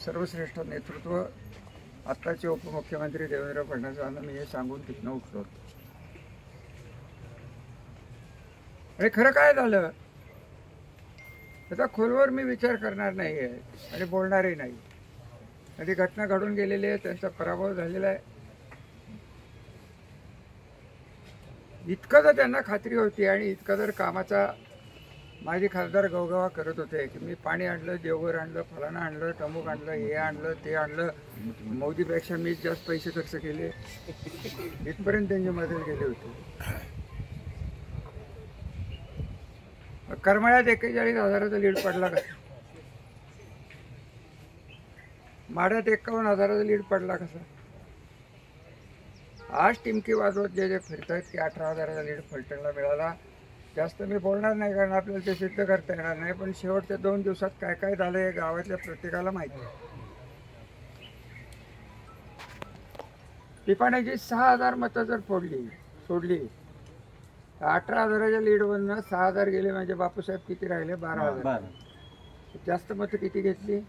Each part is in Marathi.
सर्वश्रेष्ठ नेतृत्व आत्ताचे उपमुख्यमंत्री देवेंद्र फडणवीस यांना मी हे सांगून तिथनं उठलो. आणि खरं काय झालं त्याचा खोलवर मी विचार करणार नाही आहे आणि बोलणारही नाही. आणि घटना घडून गेलेली आहे, त्यांचा पराभव झालेला आहे. इतकं जर त्यांना खात्री होती आणि इतकं जर कामाचा माझे खासदार गवगवा करत होते की मी पाणी आणलं, देवघर आणलं, फलाना आणलं, टमुक आणलं, हे आणलं, ते आणलं, मोदीपेक्षा मी जास्त पैसे खर्च केले, इथपर्यंत त्यांची मदत केली होती. करमाळ्यात 41,000चा लीड पडला का? माढ्यात 51,000चा लीड पडला कसा? आज टिमकी वाजवत जे फिरत आहेत की 18,000चा लीड फलटणला मिळाला. जास्त मी बोलणार नाही कारण आपल्याला ते सिद्ध करता येणार नाही. पण शेवटच्या 2 दिवसात काय काय झालं हे गावातल्या प्रत्येकाला माहिती आहे. टिपाण्याची 6,000 मतं जर सोडली 18,000च्या लीडवरनं 6,000 गेले. म्हणजे बापूसाहेब किती राहिले? 12,000. जास्त मतं किती घेतली?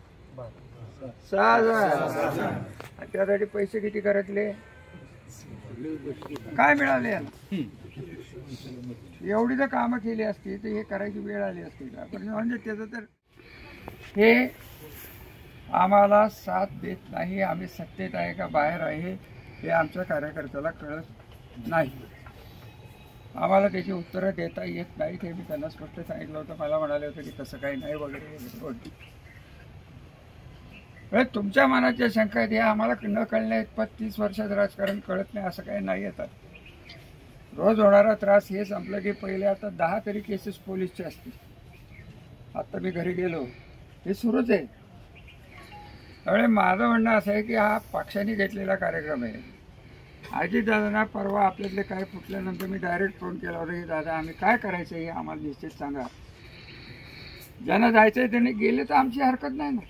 6,000. त्यासाठी पैसे किती करतले? काय मिळाले याला? एवढी जर कामं केली असती तर हे करायची वेळ आली असती का? पण म्हणजे त्याचं तर हे आम्हाला साथ देत नाही. आम्ही सत्तेत आहे का बाहेर आहे हे आमच्या कार्यकर्त्याला कळत नाही. आम्हाला त्याची उत्तरं देता येत नाही. ते मी त्यांना स्पष्ट सांगितलं होतं. मला म्हणाले होते की तसं काही नाही वगैरे वगैरे. तुमच्या मनाच्या शंका आहेत, हे आम्हाला न कळण्या इतपत 30 वर्षात राजकारण कळत नाही असं काही नाही. येतात रोज होणारा त्रास हे संपलं की पहिले आता 10 तरी केसेस पोलीसचे असतील. आता मी घरी गेलो हे सुरूच आहे. त्यामुळे माझं म्हणणं असं आहे की हा पक्षाने घेतलेला कार्यक्रम आहे. अजितदादांना परवा आपल्यातले काय फुटल्यानंतर मी डायरेक्ट फोन केला होता की दादा आम्ही काय करायचं हे आम्हाला निश्चित सांगा. ज्यांना जायचं आहे त्यांनी गेले तर आमची हरकत नाही ना.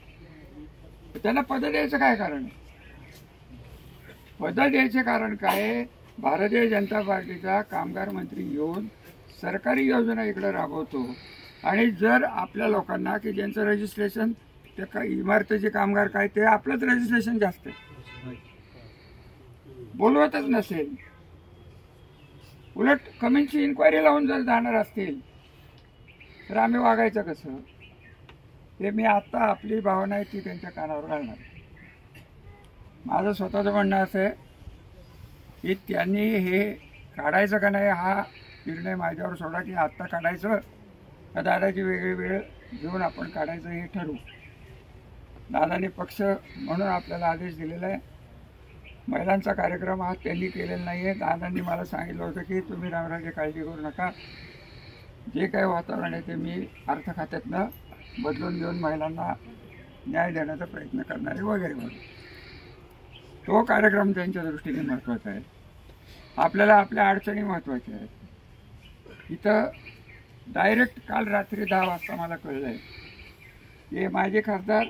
त्यांना पद द्यायचं काय कारण? पद द्यायचे कारण काय? भारतीय जनता पार्टीचा कामगार मंत्री येऊन सरकारी योजना इकडे राबवतो आणि जर आपल्या लोकांना की ज्यांचं रजिस्ट्रेशन ते काही इमारतीचे कामगार काय ते आपलंच रजिस्ट्रेशन जास्त बोलवतच नसेल, उलट कमीची इन्क्वायरी लावून जर जाणार असतील तर आम्ही वागायचं कसं? हे मी आत्ता आपली भावना आहे ती त्यांच्या कानावर घालणार. माझं स्वतःचं म्हणणं असं आहे की त्यांनी हे काढायचं का नाही हा निर्णय माझ्यावर सोडा. की आत्ता काढायचं का दादाची वेगळी वेळ घेऊन आपण काढायचं हे ठरवू. दादाने पक्ष म्हणून आपल्याला आदेश दिलेला आहे. महिलांचा कार्यक्रम हा त्यांनी केलेला नाही आहे. दादांनी मला सांगितलं होतं की तुम्ही रामराजे काळजी करू नका, जे काही वातावरण आहे ते मी अर्थ खात्यातनं बदलून घेऊन महिलांना न्याय देण्याचा प्रयत्न करणारे वगैरे वगैरे. तो कार्यक्रम त्यांच्या दृष्टीने महत्त्वाचा आहे. आपल्याला आपल्या अडचणी महत्त्वाच्या आहेत. इथं डायरेक्ट काल रात्री 10 वाजता मला कळलं आहे की माझे खासदार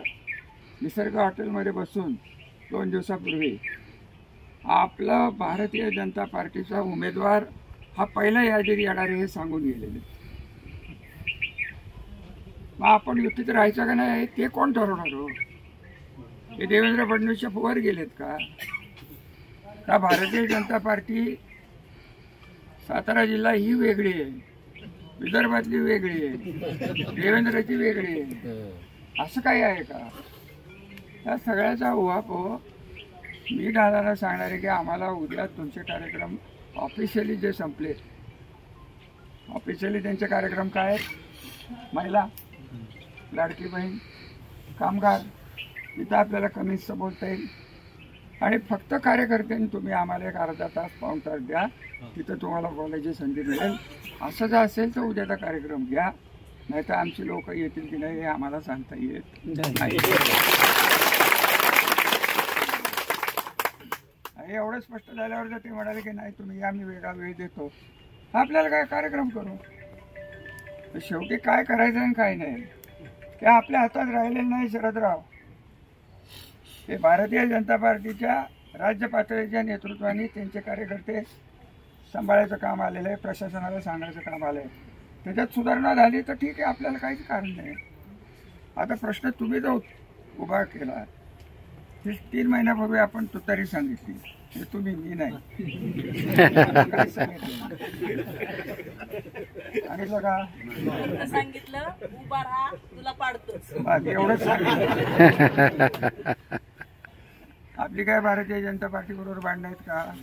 निसर्ग हॉटेलमध्ये बसून 2 दिवसापूर्वी आपला भारतीय जनता पार्टीचा उमेदवार हा पहिला यादीत येणार हे सांगून गेलेले. मग आपण युतीत राहायचं का नाही ते कोण ठरवणार हो? हे देवेंद्र फडणवीसच्या वर गेलेत का? का भारतीय जनता पार्टी सातारा जिल्हा ही वेगळी आहे, विदर्भातली वेगळी आहे, देवेंद्रची वेगळी आहे, असं काही आहे का? या सगळ्याचा उहापोह मी दादाला सांगणार आहे की आम्हाला उद्या तुमचे कार्यक्रम ऑफिशियली जे संपले, ऑफिशियली त्यांचे कार्यक्रम काय आहेत? महिला, लाडकी बहीण, कामगार, इथं आपल्याला कमीचं बोलता येईल. आणि फक्त कार्यकर्त्यांनी तुम्ही आम्हाला एक अर्धा तास पाऊण तास द्या, तिथं तुम्हाला बोलायची संधी मिळेल. असं जर असेल तर उद्याचा कार्यक्रम घ्या, नाही तर आमची लोक येतील की नाही हे आम्हाला सांगता येत नाही. एवढं स्पष्ट झाल्यावर जर ते म्हणाले की नाही तुम्ही या मी वेगळा वेळ देतो, आपल्याला काय कार्यक्रम करू. शेवटी काय करायचं आणि काय नाही ते आपल्या हातात राहिलेलं नाही. शरदराव हे भारतीय जनता पार्टीच्या राज्य पातळीच्या नेतृत्वाने त्यांचे कार्यकर्ते सांभाळायचं काम आलेलं आहे, प्रशासनाला सांगायचं काम आलं आहे. त्याच्यात सुधारणा झाली तर ठीक आहे, आपल्याला काहीच कारण नाही. आता प्रश्न तुम्ही जो उभा केला 3 महिन्यापूर्वी आपण तुतारी सांगितली, हे तुम्ही, मी नाही. काय सांगितलं का? सांगितलं उभा राहा तुला पाडतोच. एवढंच सांगितलं. आपली काय भारतीय जनता पार्टी बरोबर भांडणं आहेत का?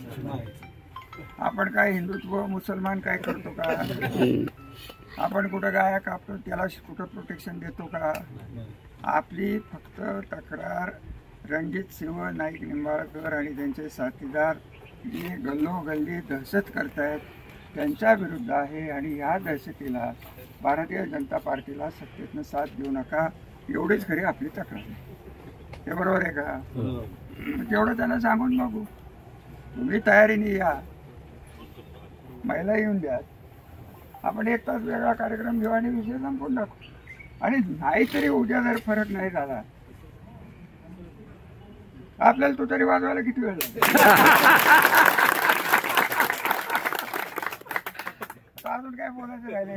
आपण काय हिंदुत्व मुसलमान काय करतो का? आपण कुठं गाया कापतो त्याला कुठं प्रोटेक्शन देतो का? आपली फक्त तक्रार रणजित सिंह नाईक निंबाळकर आणि त्यांचे साथीदार जे गल्लोगल्ली दहशत करतायत त्यांच्या विरुद्ध आहे. आणि ह्या दहशतीला भारतीय जनता पार्टीला सत्तेतनं साथ देऊ नका, एवढीच खरी आपली तक्रार आहे. हे बरोबर आहे का? तेवढं त्यांना सांगून बघू. तुम्ही तयारीने या, महिला येऊन द्या, आपण 1 तास वेगळा कार्यक्रम घेऊ आणि विषय संपून टाकू. आणि नाहीतरी उद्या जर फरक नाही झाला, आपल्याला तो तरी वाजवायला किती वेळ लागेल? अजून काय बोलायचं राहिले?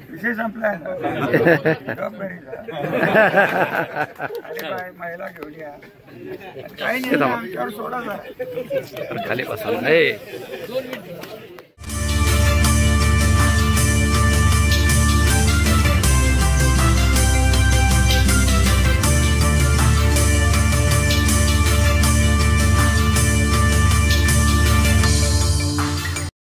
विषय संपलाय ना. अरे महिला घेऊन या, काही नाही सोडा खाली बसा.